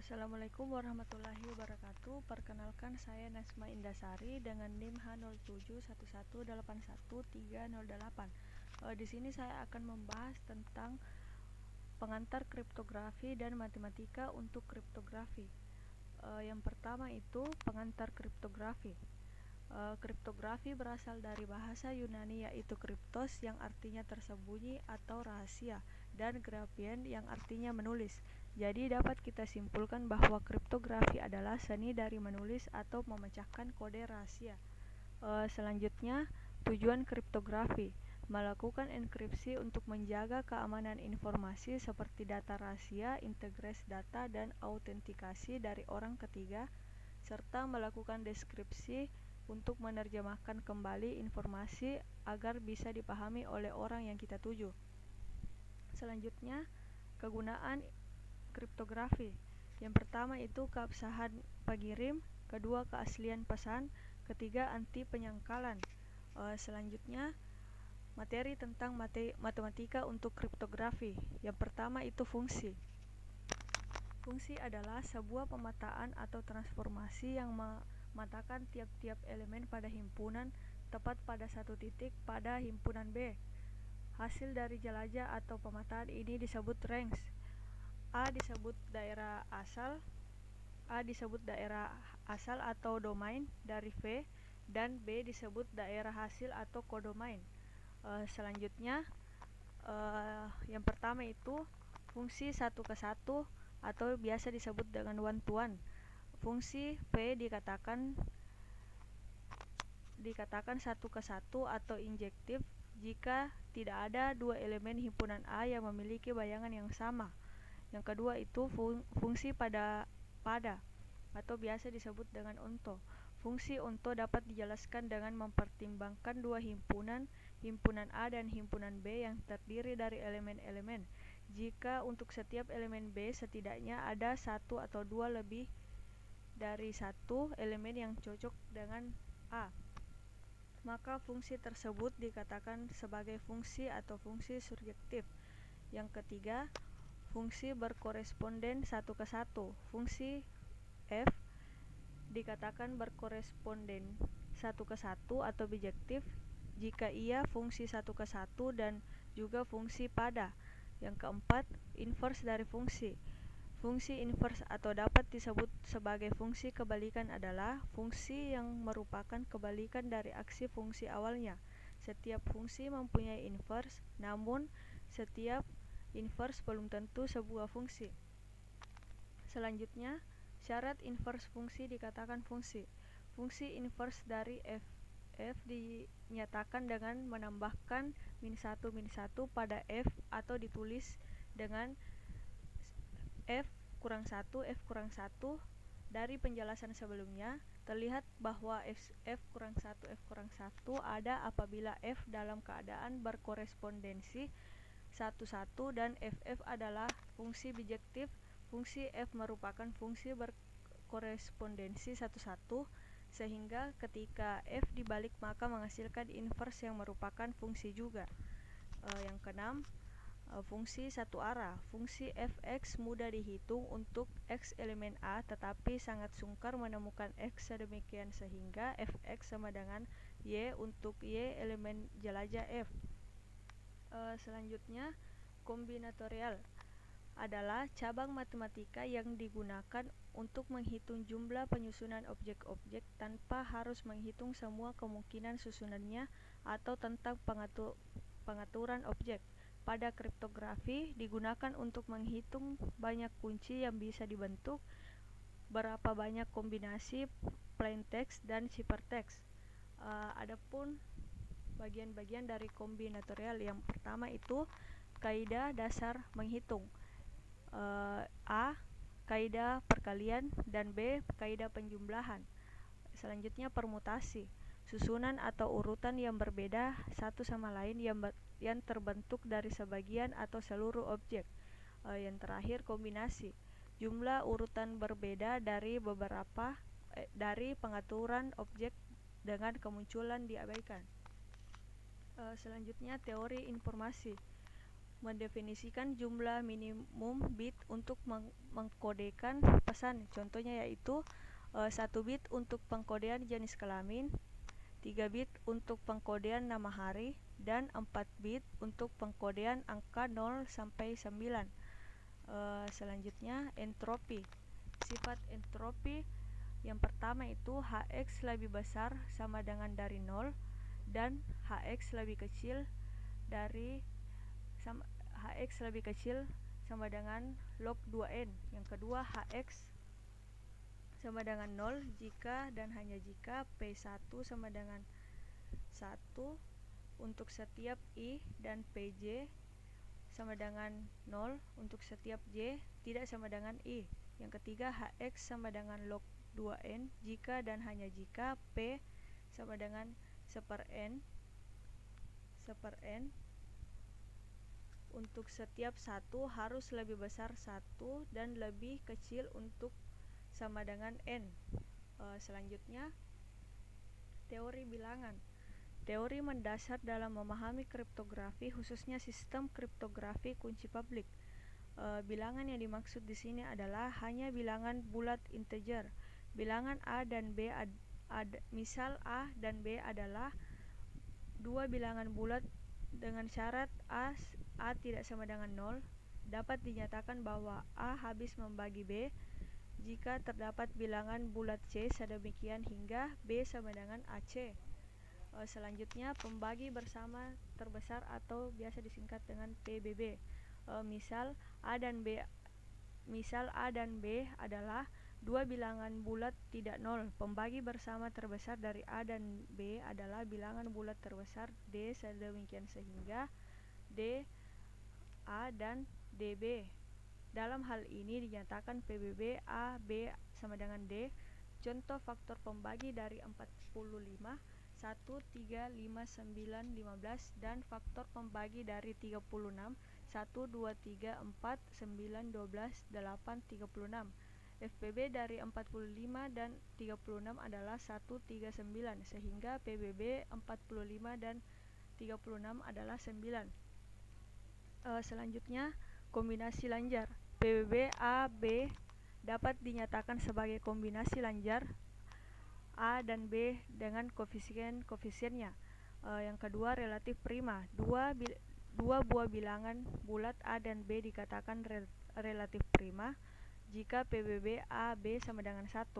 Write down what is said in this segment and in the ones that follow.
Assalamualaikum warahmatullahi wabarakatuh. Perkenalkan, saya Nasma Indasari dengan NIM H0711813138. Di sini saya akan membahas tentang pengantar kriptografi dan matematika untuk kriptografi. Yang pertama itu pengantar kriptografi. Kriptografi berasal dari bahasa Yunani yaitu kriptos yang artinya tersembunyi atau rahasia, dan graphein yang artinya menulis. Jadi dapat kita simpulkan bahwa kriptografi adalah seni dari menulis atau memecahkan kode rahasia. Selanjutnya, tujuan kriptografi melakukan enkripsi untuk menjaga keamanan informasi seperti data rahasia, integritas data, dan autentikasi dari orang ketiga, serta melakukan deskripsi untuk menerjemahkan kembali informasi agar bisa dipahami oleh orang yang kita tuju. Selanjutnya, kegunaan kriptografi. Yang pertama itu keabsahan pengirim, kedua keaslian pesan, ketiga anti penyangkalan. Selanjutnya, materi tentang matematika untuk kriptografi. Yang pertama itu fungsi. Fungsi adalah sebuah pemetaan atau transformasi yang mematakan tiap-tiap elemen pada himpunan tepat pada satu titik pada himpunan B. Hasil dari jelajah atau pemetaan ini disebut range. A disebut daerah asal atau domain dari V, dan B disebut daerah hasil atau kodomain. Selanjutnya, yang pertama itu fungsi 1 ke 1 atau biasa disebut dengan one to one. Fungsi V dikatakan 1 ke 1 atau injektif jika tidak ada dua elemen himpunan A yang memiliki bayangan yang sama. Yang kedua itu fungsi pada atau biasa disebut dengan onto. Fungsi onto dapat dijelaskan dengan mempertimbangkan dua himpunan A dan himpunan B yang terdiri dari elemen-elemen. Jika untuk setiap elemen B setidaknya ada satu atau dua lebih dari satu elemen yang cocok dengan A, maka fungsi tersebut dikatakan sebagai fungsi atau fungsi surjektif. Yang ketiga, fungsi berkoresponden 1 ke 1. Fungsi F dikatakan berkoresponden 1 ke 1 atau bijektif jika ia fungsi 1 ke 1 dan juga fungsi pada. Yang keempat, inverse dari fungsi. Fungsi inverse atau dapat disebut sebagai fungsi kebalikan adalah fungsi yang merupakan kebalikan dari aksi fungsi awalnya. Setiap fungsi mempunyai inverse, namun setiap inverse belum tentu sebuah fungsi. Selanjutnya, syarat inverse fungsi dikatakan fungsi. Fungsi inverse dari f dinyatakan dengan menambahkan -1 pada f atau ditulis dengan f kurang 1 Dari penjelasan sebelumnya, terlihat bahwa f kurang 1 ada apabila f dalam keadaan berkorespondensi 1 dan ff adalah fungsi bijektif. Fungsi f merupakan fungsi berkorespondensi 1 sehingga ketika f dibalik maka menghasilkan inverse yang merupakan fungsi juga. Yang keenam, fungsi satu arah. Fungsi fx mudah dihitung untuk x elemen A, tetapi sangat sungkar menemukan x sedemikian sehingga fx sama dengan y untuk y elemen jelajah f. Selanjutnya, kombinatorial adalah cabang matematika yang digunakan untuk menghitung jumlah penyusunan objek-objek tanpa harus menghitung semua kemungkinan susunannya atau tentang pengaturan objek. Pada kriptografi digunakan untuk menghitung banyak kunci yang bisa dibentuk, berapa banyak kombinasi plaintext dan ciphertext. Adapun bagian-bagian dari kombinatorial, yang pertama itu kaidah dasar menghitung. A. Kaidah perkalian, dan B. Kaidah penjumlahan. Selanjutnya, permutasi. Susunan atau urutan yang berbeda satu sama lain yang terbentuk dari sebagian atau seluruh objek. Yang terakhir, kombinasi. Jumlah urutan berbeda dari dari pengaturan objek dengan kemunculan diabaikan. Selanjutnya, teori informasi. mendefinisikan jumlah minimum bit untuk mengkodekan pesan. Contohnya yaitu 1 bit untuk pengkodean jenis kelamin, 3 bit untuk pengkodean nama hari, dan 4 bit untuk pengkodean angka 0 sampai 9. Selanjutnya, entropi. Sifat entropi yang pertama itu Hx lebih besar sama dengan dari 0 dan Hx lebih kecil dari Hx lebih kecil sama dengan log 2n. Yang kedua, Hx sama dengan 0 jika dan hanya jika P1 sama dengan 1 untuk setiap I dan Pj sama dengan 0 untuk setiap J tidak sama dengan I. Yang ketiga, Hx sama dengan log 2n jika dan hanya jika P sama dengan 1/n untuk setiap 1 harus lebih besar 1 dan lebih kecil untuk sama dengan n. Selanjutnya, teori bilangan. Teori mendasar dalam memahami kriptografi, khususnya sistem kriptografi kunci publik. Bilangan yang dimaksud di sini adalah hanya bilangan bulat integer. Bilangan A dan B misal A dan B adalah dua bilangan bulat dengan syarat A tidak sama dengan 0, dapat dinyatakan bahwa A habis membagi B jika terdapat bilangan bulat C sedemikian hingga B sama dengan AC. Selanjutnya, pembagi bersama terbesar atau biasa disingkat dengan PBB. Misal A dan B adalah dua bilangan bulat tidak 0. Pembagi bersama terbesar dari A dan B adalah bilangan bulat terbesar D sedemikian sehingga D, A, dan DB. Dalam hal ini dinyatakan PBB A, B sama dengan D. Contoh faktor pembagi dari 45, 1, 3, 5, 9, 15 dan faktor pembagi dari 36, 1, 2, 3, 4, 9, 12, 8, 36. FPB dari 45 dan 36 adalah 139 sehingga PBB 45 dan 36 adalah 9. Selanjutnya, kombinasi lanjar. PBB A, B dapat dinyatakan sebagai kombinasi lanjar A dan B dengan koefisien-koefisiennya. Yang kedua, relatif prima. Dua buah bilangan bulat A dan B dikatakan relatif prima jika PBB A, B sama dengan 1.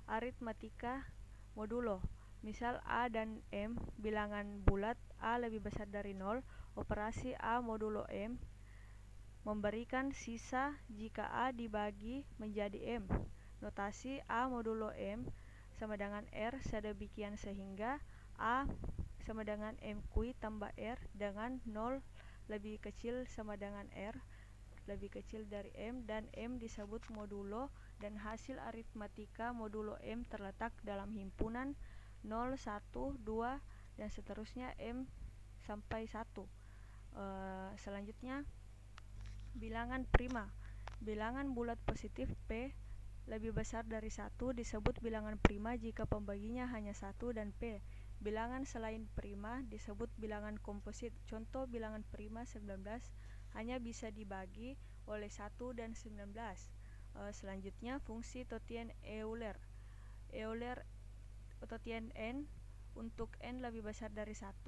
Aritmatika modulo. Misal A dan M bilangan bulat A lebih besar dari 0, operasi A modulo M memberikan sisa jika A dibagi menjadi M. Notasi A modulo M sama dengan R sedemikian sehingga A sama dengan M kui tambah R dengan 0 lebih kecil sama dengan R lebih kecil dari M dan M disebut modulo dan hasil aritmatika modulo M terletak dalam himpunan 0, 1, 2 dan seterusnya M sampai 1. Selanjutnya, bilangan prima. Bilangan bulat positif P lebih besar dari 1 disebut bilangan prima jika pembaginya hanya 1 dan P. Bilangan selain prima disebut bilangan komposit. Contoh bilangan prima 19 hanya bisa dibagi oleh 1 dan 19. Selanjutnya, fungsi Totien-Euler. Euler Totien n untuk n lebih besar dari 1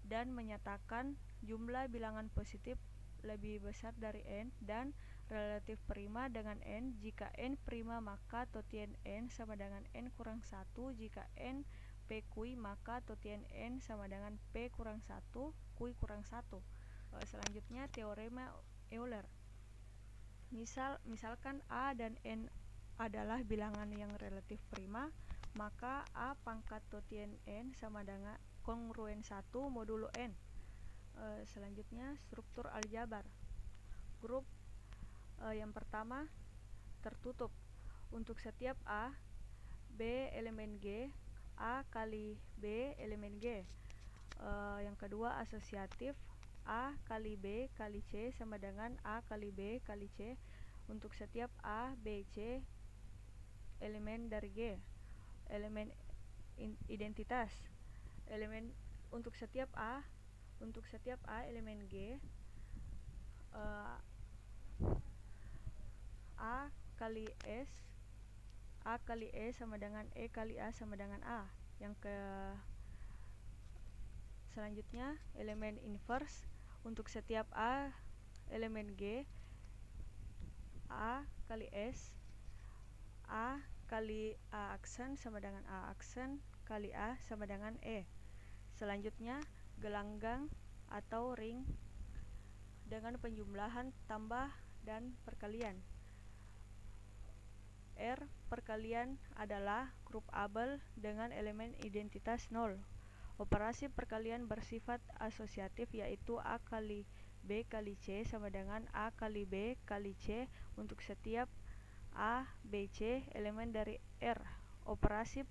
dan menyatakan jumlah bilangan positif lebih besar dari n dan relatif prima dengan n. Jika n prima maka Totien n sama dengan n kurang 1. Jika n p kui maka Totien n sama dengan p kurang 1 kui kurang 1. Selanjutnya, teorema Euler. Misalkan A dan N adalah bilangan yang relatif prima, maka A pangkat Totien N sama dengan kongruen 1 modulo N. Selanjutnya, struktur aljabar. Grup yang pertama tertutup. Untuk setiap A, B elemen G, A kali B elemen G. Yang kedua, asosiatif. A kali B kali C sama dengan A kali B kali C untuk setiap A, B, C elemen dari G. Elemen identitas. Elemen untuk setiap A elemen G uh, A kali E sama dengan E kali A sama dengan A. Selanjutnya elemen inverse untuk setiap A elemen G, A kali S, A kali A aksen sama dengan A aksen kali A sama dengan E. Selanjutnya gelanggang atau ring dengan penjumlahan tambah dan perkalian. R perkalian adalah grup Abel dengan elemen identitas 0. Operasi perkalian bersifat asosiatif, yaitu A kali B kali C sama dengan A kali B kali C untuk setiap A, B, C elemen dari R. Operasi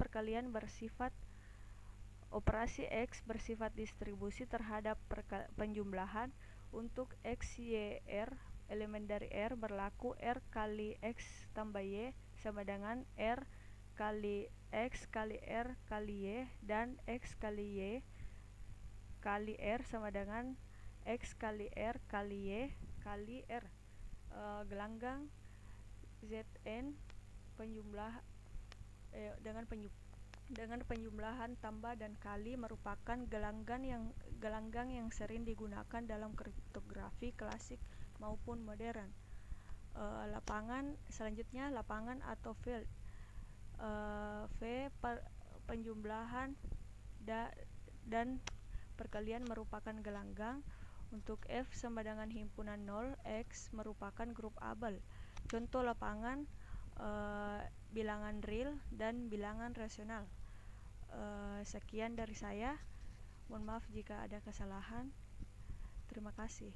X bersifat distribusi terhadap penjumlahan. Untuk X, Y, R elemen dari R berlaku R kali X tambah Y sama dengan R kali X kali R kali Y, dan X kali Y kali R sama dengan X kali R kali Y kali R. Gelanggang Zn dengan penjumlahan tambah dan kali merupakan gelanggang yang sering digunakan dalam kriptografi klasik maupun modern. Selanjutnya lapangan atau field. Penjumlahan dan perkalian merupakan gelanggang. Untuk F sama dengan himpunan 0, X merupakan grup Abel. Contoh lapangan bilangan real dan bilangan rasional. Sekian dari saya. Mohon maaf jika ada kesalahan. Terima kasih.